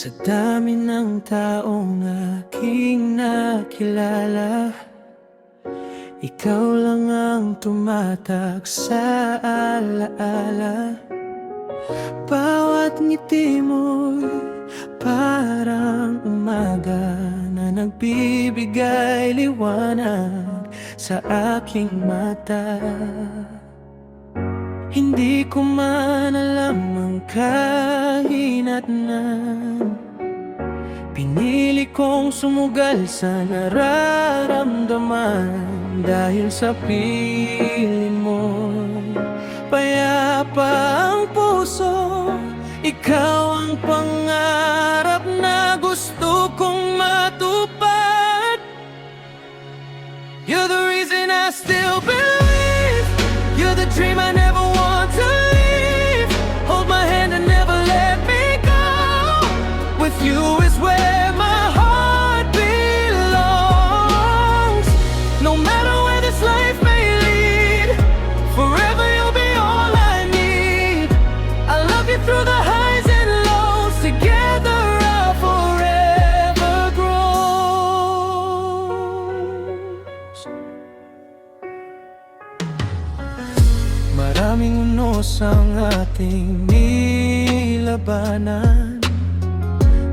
Sa dami ng taong aking nakilala, ikaw lang ang tumatak sa alaala. Bawat ngiti mo'y parang umaga na nagbibigay liwanag sa aking mata. Hindi ko man alam ang kahinatnan, pinili kong sumugal sa nararamdaman. Dahil sa piling mo, payapa ang puso. Ikaw ang pangarap na gusto kong matupad. You're the reason I still believe. You're the dream I never want to leave. Hold my hand and never let me go. With you is where my heart belongs. No matter where this life may lead, forever you'll be all I need. I love you through the highs and lows. Together our forever grows. Maraming unos ang ating nilabanan,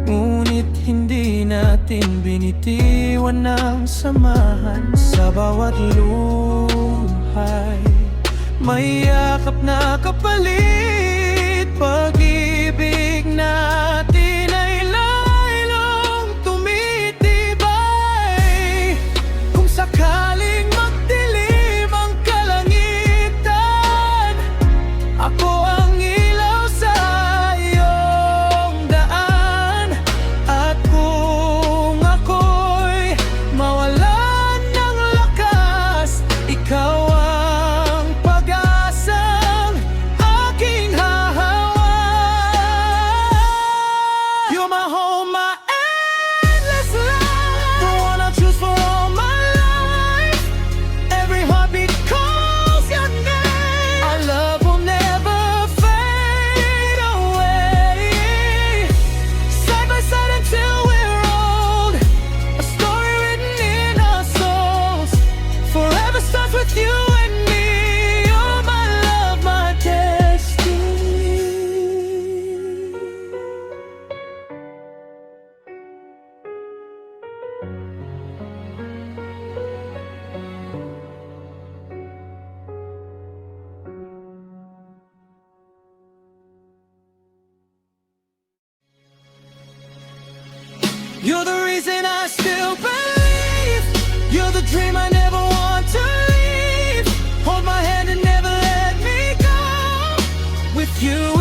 ngunit hindi natin binitiwan ng samahan. Sa bawat luhay, may yakap na kapalit. Pag-ibig natin ay lalong tumitibay. Kung sakaling magdilim ang kalangitan, ako ang ilaw sa iyong daan. At kung ako'y mawalan ng lakas, ikaw ang pag-asang aking hahawakan. You're my home, my endless life, the one I choose for all my life. Every heartbeat calls your name. Our love will never fade away. Side by side until we're old, a story written in our souls. Forever starts with you and me. You're my love, my destiny. You're the reason I still believe. You're the dream I never want to leave. Hold my hand and never let me go. With you